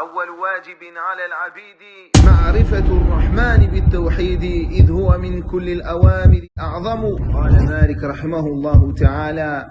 أول واجب على العبيد معرفة الرحمن بالتوحيد إذ هو من كل الأوامر أعظم. قال مالك رحمه الله تعالى: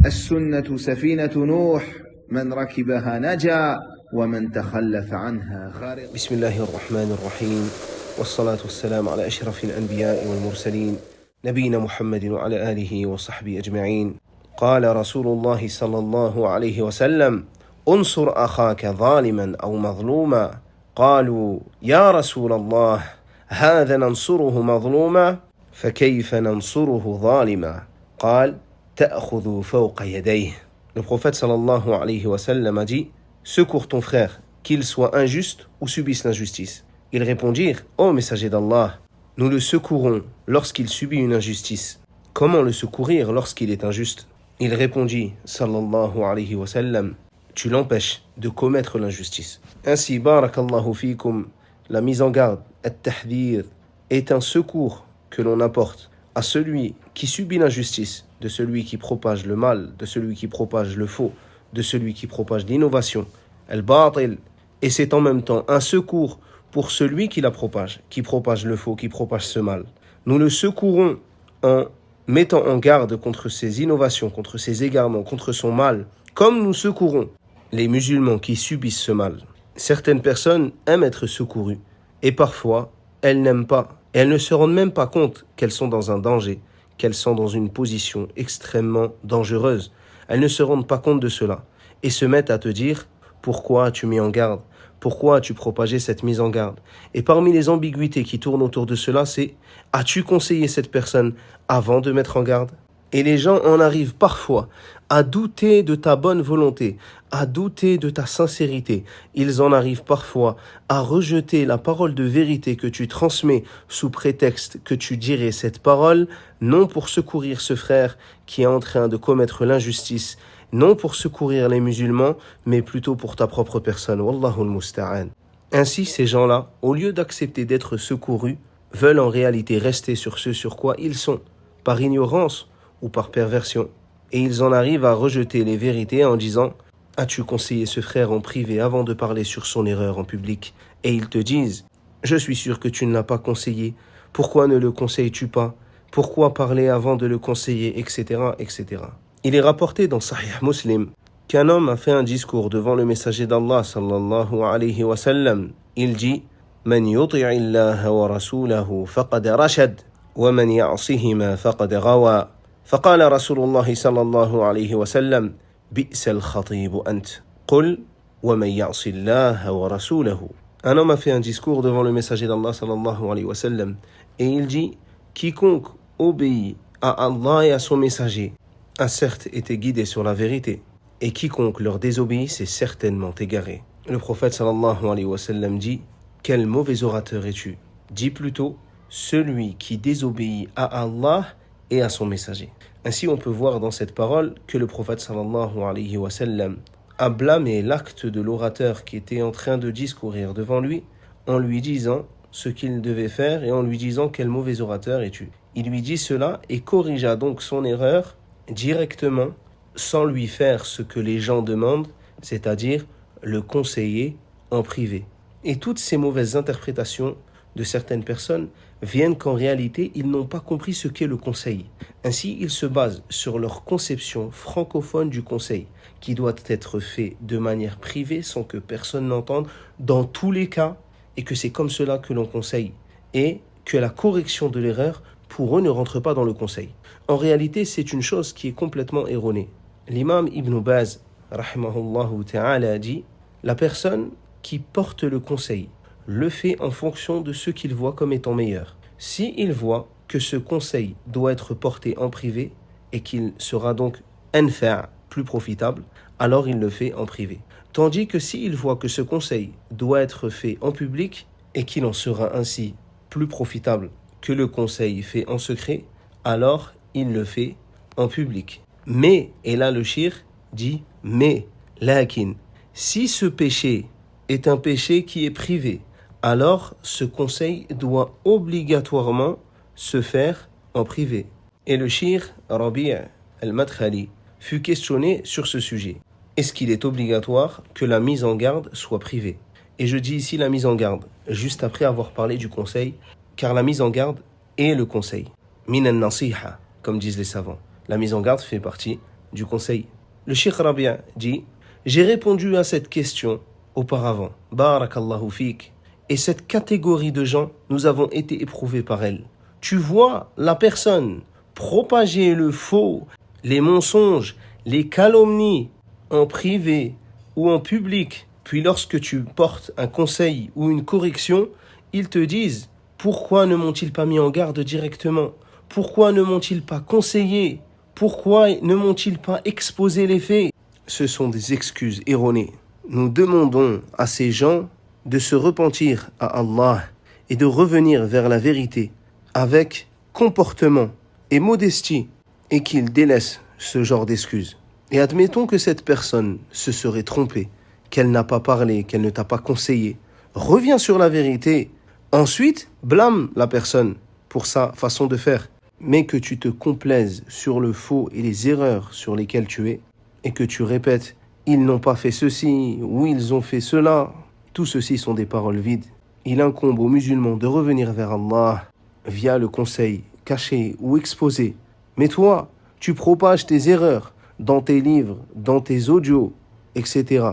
السنة سفينة نوح، من ركبها نجا ومن تخلف عنها غرق. بسم الله الرحمن الرحيم، والصلاة والسلام على أشرف الأنبياء والمرسلين نبينا محمد وعلى آله وصحبه أجمعين. قال رسول الله صلى الله عليه وسلم: انصر أخاك ظالما أو مظلوما. قالوا: يا رسول الله، هذا ننصره مظلوما فكيف ننصره ظالما؟ قال: تأخذ فوق يديه. Le prophète sallallahu alayhi wa sallam a dit: secours ton frère, qu'il soit injuste ou subisse l'injustice. Ils répondirent: ô messager d'Allah, nous le secourons lorsqu'il subit une injustice. Comment le secourir lorsqu'il est injuste? Il répondit sallallahu alayhi wa sallam: tu l'empêches de commettre l'injustice. Ainsi, barakallahu fikum, la mise en garde, at-tahdhir, est un secours que l'on apporte à celui qui subit l'injustice, de celui qui propage le mal, de celui qui propage le faux, de celui qui propage l'innovation, al-batil, et c'est en même temps un secours pour celui qui la propage, qui propage le faux, qui propage ce mal. Nous le secourons en mettant en garde contre ses innovations, contre ses égarements, contre son mal, comme nous secourons les musulmans qui subissent ce mal. Certaines personnes aiment être secourues, et parfois, elles n'aiment pas, et elles ne se rendent même pas compte qu'elles sont dans un danger, qu'elles sont dans une position extrêmement dangereuse. Elles ne se rendent pas compte de cela, et se mettent à te dire: pourquoi as-tu mis en garde? Pourquoi as-tu propagé cette mise en garde? Et parmi les ambiguïtés qui tournent autour de cela, c'est: as-tu conseillé cette personne avant de mettre en garde? Et les gens en arrivent parfois à douter de ta bonne volonté, à douter de ta sincérité. Ils en arrivent parfois à rejeter la parole de vérité que tu transmets sous prétexte que tu dirais cette parole, non pour secourir ce frère qui est en train de commettre l'injustice, non pour secourir les musulmans, mais plutôt pour ta propre personne. Wallahu al-musta'an. Ainsi, ces gens-là, au lieu d'accepter d'être secourus, veulent en réalité rester sur ce sur quoi ils sont, par ignorance ou par perversion. Et ils en arrivent à rejeter les vérités en disant: as-tu conseillé ce frère en privé avant de parler sur son erreur en public? Et ils te disent: je suis sûr que tu ne l'as pas conseillé, pourquoi ne le conseilles-tu pas? Pourquoi parler avant de le conseiller, etc., etc. Il est rapporté dans Sahih Muslim qu'un homme a fait un discours devant le messager d'Allah sallallahu alayhi wa sallam. Il dit: man yuti'illaha wa rasulahu faqad rashad wa man ya'sihima faqad ghawa. فقال رسول الله صلى الله عليه وسلم: بئس الخطيب أنت قل ومن يعص الله ورسوله. Un homme a fait un discours devant le messager d'Allah sallallahu alayhi wa sallam et il dit: quiconque obéit à Allah et à son messager a certes été guidé sur la vérité, et quiconque leur désobéit s'est certainement égaré. Le prophète sallallahu alayhi wa sallam dit: quel mauvais orateur es-tu? Dis plutôt: celui qui désobéit à Allah et à son messager. Ainsi, on peut voir dans cette parole que le prophète sallallahu alayhi wa sallam a blâmé l'acte de l'orateur qui était en train de discourir devant lui en lui disant ce qu'il devait faire et en lui disant: quel mauvais orateur es-tu? Il lui dit cela et corrigea donc son erreur directement sans lui faire ce que les gens demandent, c'est-à-dire le conseiller en privé. Et toutes ces mauvaises interprétations de certaines personnes viennent qu'en réalité, ils n'ont pas compris ce qu'est le conseil. Ainsi, ils se basent sur leur conception francophone du conseil, qui doit être fait de manière privée sans que personne n'entende dans tous les cas, et que c'est comme cela que l'on conseille, et que la correction de l'erreur, pour eux, ne rentre pas dans le conseil. En réalité, c'est une chose qui est complètement erronée. L'imam Ibn Baz, rahimahullahu ta'ala, dit: la personne qui porte le conseil le fait en fonction de ce qu'il voit comme étant meilleur. Si il voit que ce conseil doit être porté en privé et qu'il sera donc anfa', plus profitable, alors il le fait en privé. Tandis que s'il voit que ce conseil doit être fait en public et qu'il en sera ainsi plus profitable que le conseil fait en secret, alors il le fait en public. Mais, et là le shir dit mais, lakin, si ce péché est un péché qui est privé, alors ce conseil doit obligatoirement se faire en privé. Et le shir Rabi' al-Madkhali fut questionné sur ce sujet. est-ce qu'il est obligatoire que la mise en garde soit privée? Et je dis ici la mise en garde, juste après avoir parlé du conseil, car la mise en garde est le conseil. Min an-nasiha, comme disent les savants. La mise en garde fait partie du conseil. Le Cheikh Rabia dit, j'ai répondu à cette question auparavant. Barakallahu fik. Et cette catégorie de gens, nous avons été éprouvés par elle. Tu vois la personne propager le faux, les mensonges, les calomnies en privé ou en public. Puis lorsque tu portes un conseil ou une correction, ils te disent « Pourquoi ne m'ont-ils pas mis en garde directement ? Pourquoi ne m'ont-ils pas conseillé ? Pourquoi ne m'ont-ils pas exposé les faits ?» Ce sont des excuses erronées. Nous demandons à ces gens de se repentir à Allah et de revenir vers la vérité avec comportement et modestie et qu'ils délaissent ce genre d'excuses. Et admettons que cette personne se serait trompée, qu'elle n'a pas parlé, qu'elle ne t'a pas conseillé. Reviens sur la vérité. Ensuite, blâme la personne pour sa façon de faire. Mais que tu te complaises sur le faux et les erreurs sur lesquelles tu es, et que tu répètes « ils n'ont pas fait ceci » ou « ils ont fait cela », tout ceci sont des paroles vides. Il incombe aux musulmans de revenir vers Allah via le conseil caché ou exposé. Mais toi, tu propages tes erreurs dans tes livres, dans tes audios, etc.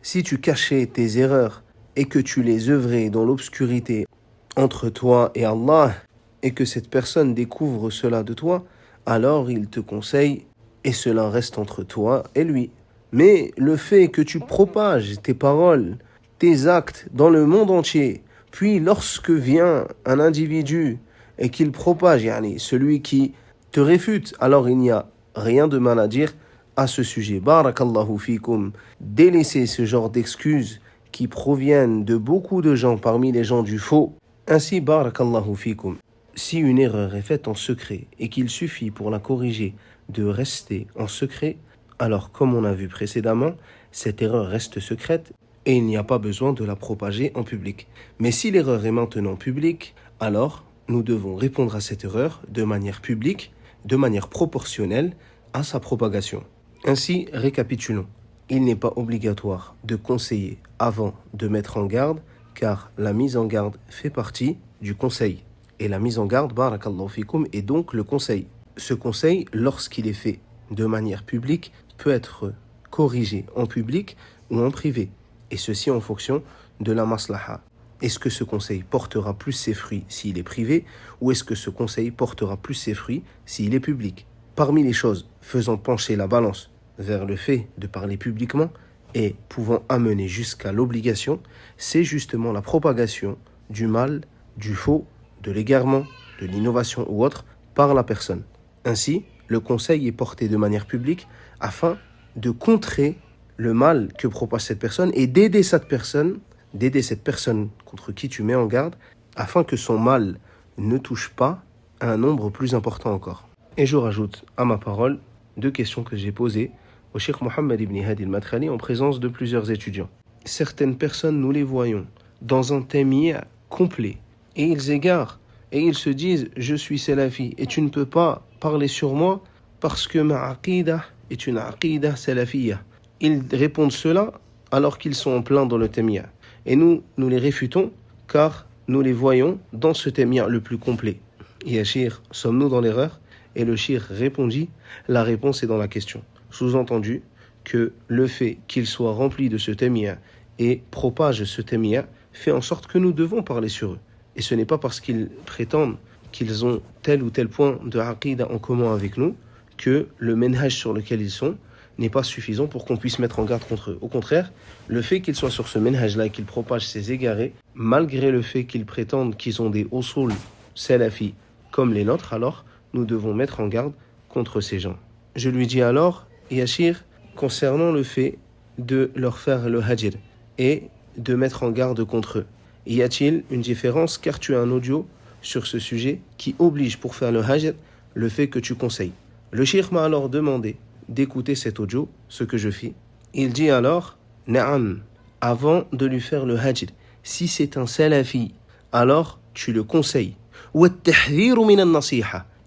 Si tu cachais tes erreurs et que tu les œuvrais dans l'obscurité entre toi et Allah, et que cette personne découvre cela de toi, alors il te conseille et cela reste entre toi et lui. Mais le fait que tu propages tes paroles, tes actes dans le monde entier, puis lorsque vient un individu et qu'il propage, celui qui te réfute, alors il n'y a rien de mal à dire à ce sujet. Barakallahu fikum. Délaissez ce genre d'excuses qui proviennent de beaucoup de gens parmi les gens du faux. Ainsi, barakallahu fikum. Si une erreur est faite en secret et qu'il suffit pour la corriger de rester en secret, alors comme on a vu précédemment, cette erreur reste secrète et il n'y a pas besoin de la propager en public. Mais si l'erreur est maintenant publique, alors nous devons répondre à cette erreur de manière publique, de manière proportionnelle à sa propagation. Ainsi, récapitulons. Il n'est pas obligatoire de conseiller avant de mettre en garde, car la mise en garde fait partie du conseil. Et la mise en garde, barakallahu fikum, est donc le conseil. Ce conseil, lorsqu'il est fait de manière publique, peut être corrigé en public ou en privé. Et ceci en fonction de la maslaha. Est-ce que ce conseil portera plus ses fruits s'il est privé ou est-ce que ce conseil portera plus ses fruits s'il est public? Parmi les choses faisant pencher la balance vers le fait de parler publiquement et pouvant amener jusqu'à l'obligation, c'est justement la propagation du mal, du faux, de l'égarement, de l'innovation ou autre par la personne. Ainsi, le conseil est porté de manière publique afin de contrer le mal que propage cette personne et d'aider cette personne contre qui tu mets en garde afin que son mal ne touche pas à un nombre plus important encore. Et je rajoute à ma parole 2 questions que j'ai posées au Cheikh Mohammed ibn Hadi al-Madkhali en présence de plusieurs étudiants. Certaines personnes, nous les voyons dans un témia complet et ils égarent et ils se disent « je suis salafi et tu ne peux pas parler sur moi parce que ma aqidah est une aqidah salafiyya ». Ils répondent cela alors qu'ils sont en plein dans le témia. Et nous les réfutons car nous les voyons dans ce témia le plus complet. Ya Cheikh, sommes-nous dans l'erreur? Et le Cheikh répondit, la réponse est dans la question. Sous-entendu que le fait qu'ils soient remplis de ce témia et propagent ce témia fait en sorte que nous devons parler sur eux. Et ce n'est pas parce qu'ils prétendent qu'ils ont tel ou tel point de aqidah en commun avec nous que le menhaj sur lequel ils sont n'est pas suffisant pour qu'on puisse mettre en garde contre eux. Au contraire, le fait qu'ils soient sur ce menhaj-là et qu'ils propagent ces égarés, malgré le fait qu'ils prétendent qu'ils ont des usul salafi comme les nôtres, alors nous devons mettre en garde contre ces gens. Je lui dis alors, Yachir, concernant le fait de leur faire le hajr et de mettre en garde contre eux, y a-t-il une différence car tu as un audio sur ce sujet qui oblige pour faire le hajr le fait que tu conseilles. Le cheikh m'a alors demandé d'écouter cet audio, ce que je fis. Il dit alors, Na'am, avant de lui faire le hajr, si c'est un salafi, alors tu le conseilles.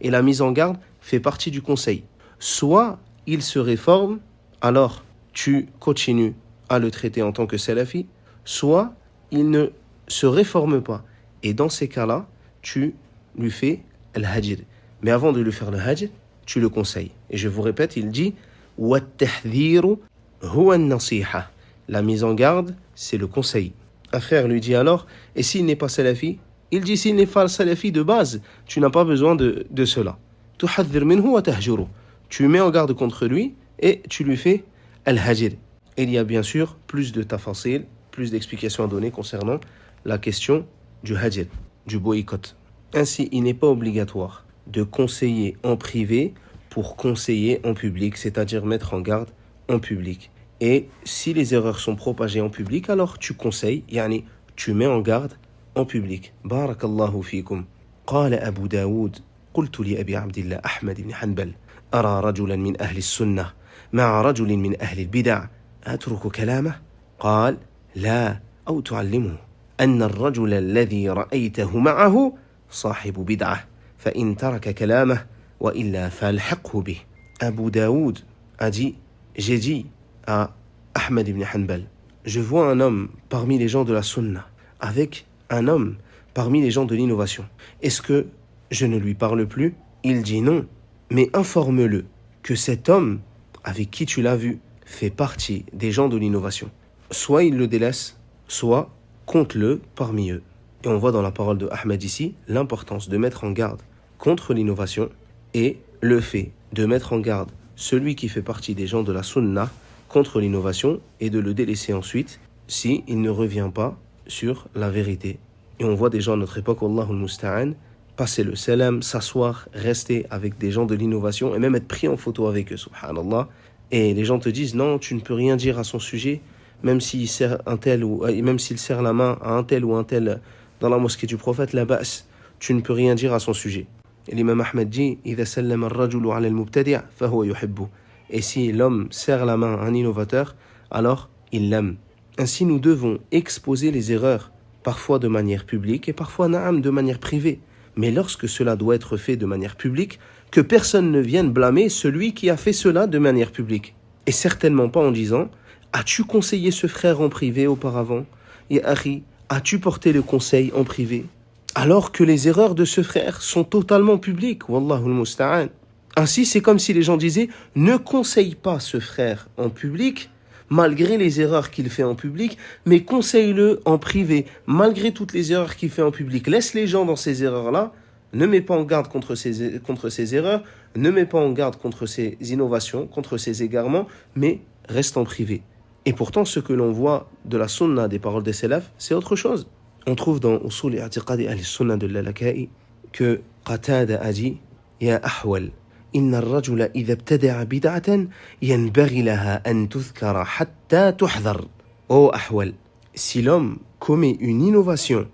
Et la mise en garde fait partie du conseil. Soit il se réforme, alors tu continues à le traiter en tant que salafi, soit il ne se réforme pas. Et dans ces cas-là, tu lui fais al-hajr. Mais avant de lui faire le hajr, tu le conseilles. Et je vous répète, il dit وَالتَّحْذِيرُ هُوَ النَّصِيحَةُ. La mise en garde, c'est le conseil. Un frère lui dit alors, et s'il n'est pas salafi? Il dit, s'il n'est pas salafi de base, tu n'as pas besoin de cela. تُحَذِّرْ مِنْهُ وَتَهْجُرُ. Tu mets en garde contre lui et tu lui fais al-hajr. Il y a bien sûr plus de tafasil, plus d'explications à donner concernant la question du hajr, du boycott. Ainsi, il n'est pas obligatoire de conseiller en privé pour conseiller en public, c'est-à-dire mettre en garde en public. Et si les erreurs sont propagées en public, alors tu conseilles, yani tu mets en garde en public. Barakallahu fikum. قال أبو داود قلت لأبي عبد الله أحمد بن حنبل أرى رجلا من أهل السنة مع رجل من أهل البدع أترك كلامه؟ قال لا أو تعلمه أن الرجل الذي رأيته معه صاحب بدعة فإن ترك كلامه وإلا فالحقه به. Abu Daoud a dit, j'ai dit à Ahmed ibn Hanbal, je vois un homme parmi les gens de la sunna avec un homme parmi les gens de l'innovation. Est-ce que je ne lui parle plus? Il dit non, mais informe-le que cet homme avec qui tu l'as vu fait partie des gens de l'innovation. Soit il le délaisse, soit compte-le parmi eux. Et on voit dans la parole de Ahmed ici l'importance de mettre en garde contre l'innovation et le fait de mettre en garde celui qui fait partie des gens de la sunna contre l'innovation et de le délaisser ensuite si il ne revient pas sur la vérité. Et on voit des gens à notre époque, Allahul Musta'an, passer le salam, s'asseoir, rester avec des gens de l'innovation et même être pris en photo avec eux, subhanallah. Et les gens te disent non, tu ne peux rien dire à son sujet, même s'il serre un tel ou même s'il serre la main à un tel ou un tel dans la mosquée du prophète, la ba's, tu ne peux rien dire à son sujet. Et l'imam Ahmed dit إذا سلم الرجل على المبتدع فهو يحبه. Et si l'homme serre la main à un innovateur, alors il l'aime. Ainsi nous devons exposer les erreurs, parfois de manière publique et parfois na'am de manière privée. Mais lorsque cela doit être fait de manière publique, que personne ne vienne blâmer celui qui a fait cela de manière publique. Et certainement pas en disant « As-tu conseillé ce frère en privé auparavant ? Et Harry, as-tu porté le conseil en privé ?» Alors que les erreurs de ce frère sont totalement publiques. Wallahul musta'an. Ainsi, c'est comme si les gens disaient « Ne conseille pas ce frère en public, malgré les erreurs qu'il fait en public, mais conseille-le en privé, malgré toutes les erreurs qu'il fait en public. Laisse les gens dans ces erreurs-là, ne mets pas en garde contre ces erreurs, ne mets pas en garde contre ces innovations, contre ces égarements, mais reste en privé. » Et pourtant, ce que l'on voit de la sunna des paroles des salaf, c'est autre chose. On trouve dans Usul i'tiqadi al-sunna de l'Alaka'i que Qatada a dit « Ya ahwal, inna ar-rajula idha ibtada'a bid'atan yanbaghi laha an tuzkara hatta tuhdhar. » Oh ahwal, si l'homme commet une innovation,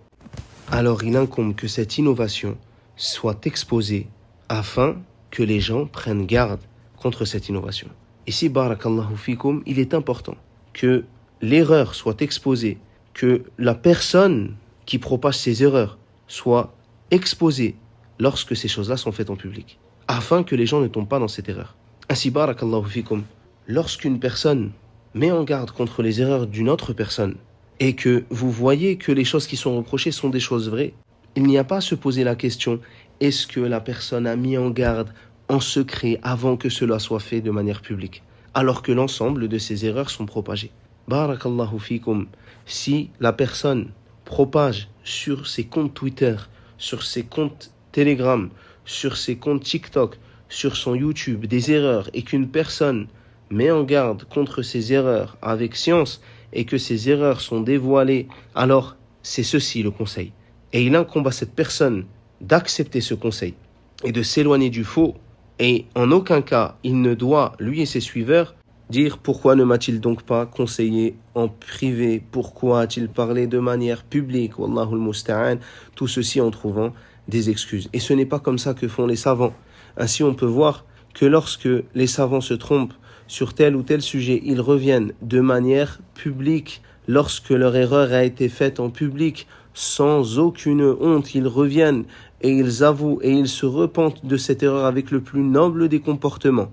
alors il incombe que cette innovation soit exposée afin que les gens prennent garde contre cette innovation. Ici, barakallahu fikum, il est important que l'erreur soit exposée, que la personne qui propage ces erreurs soit exposée lorsque ces choses-là sont faites en public, afin que les gens ne tombent pas dans cette erreur. Ainsi, barakallahu fikum, lorsqu'une personne met en garde contre les erreurs d'une autre personne, et que vous voyez que les choses qui sont reprochées sont des choses vraies, il n'y a pas à se poser la question, est-ce que la personne a mis en garde en secret avant que cela soit fait de manière publique, alors que l'ensemble de ces erreurs sont propagées. Barakallahu fikum, si la personne propage sur ses comptes Twitter, sur ses comptes Telegram, sur ses comptes TikTok, sur son YouTube des erreurs et qu'une personne met en garde contre ces erreurs avec science et que ces erreurs sont dévoilées, alors c'est ceci le conseil. Et il incombe à cette personne d'accepter ce conseil et de s'éloigner du faux. Et en aucun cas, il ne doit, lui et ses suiveurs, dire pourquoi ne m'a-t-il donc pas conseillé en privé, pourquoi a-t-il parlé de manière publique, Wallahul Musta'an, tout ceci en trouvant des excuses. Et ce n'est pas comme ça que font les savants. Ainsi, on peut voir que lorsque les savants se trompent sur tel ou tel sujet, ils reviennent de manière publique. Lorsque leur erreur a été faite en public, sans aucune honte, ils reviennent et ils avouent et ils se repentent de cette erreur avec le plus noble des comportements.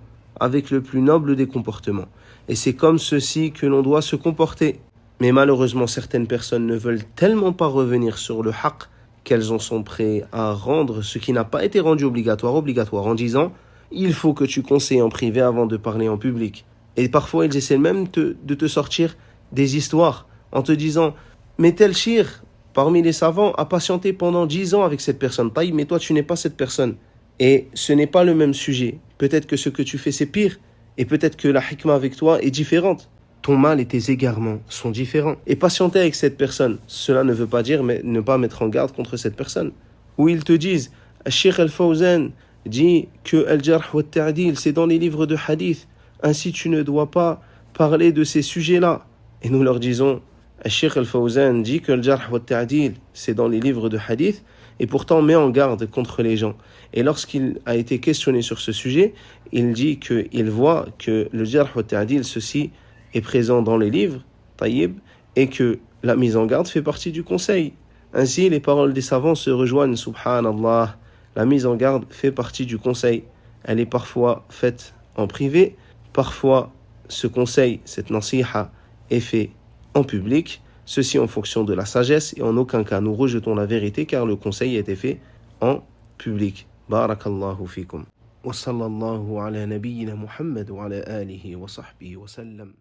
et c'est comme ceci que l'on doit se comporter. Mais malheureusement, certaines personnes ne veulent tellement pas revenir sur le haqq qu'elles en sont prêtes à rendre ce qui n'a pas été rendu obligatoire, en disant « il faut que tu conseilles en privé avant de parler en public ». Et parfois, ils essaient même de te sortir des histoires en te disant « mais tel shir, parmi les savants, a patienté pendant 10 ans avec cette personne. Taïb, mais toi, tu n'es pas cette personne. Et ce n'est pas le même sujet. Peut-être que ce que tu fais, c'est pire. Et peut-être que la hikmah avec toi est différente. Ton mal et tes égarements sont différents. Et patienter avec cette personne, cela ne veut pas dire ne pas mettre en garde contre cette personne. Ou ils te disent, Cheikh Al-Fawzan dit que Al-Jarh wa Ta'dil, c'est dans les livres de hadith. Ainsi, tu ne dois pas parler de ces sujets-là. Et nous leur disons, Cheikh Al-Fawzan dit que Al-Jarh wa Ta'dil, c'est dans les livres de hadith, et pourtant met en garde contre les gens. Et lorsqu'il a été questionné sur ce sujet, il dit qu'il voit que le Jarh wa Ta'dil, ceci est présent dans les livres, taïb, et que la mise en garde fait partie du conseil. Ainsi, les paroles des savants se rejoignent, subhanallah. La mise en garde fait partie du conseil. Elle est parfois faite en privé, parfois ce conseil, cette nasiha, est fait en public, ceci en fonction de la sagesse, et en aucun cas nous rejetons la vérité car le conseil a été fait en public. Barakallahu fikum. Wa sallallahu ala nabiyyina Muhammad wa ala alihi wa sahbihi wa sallam.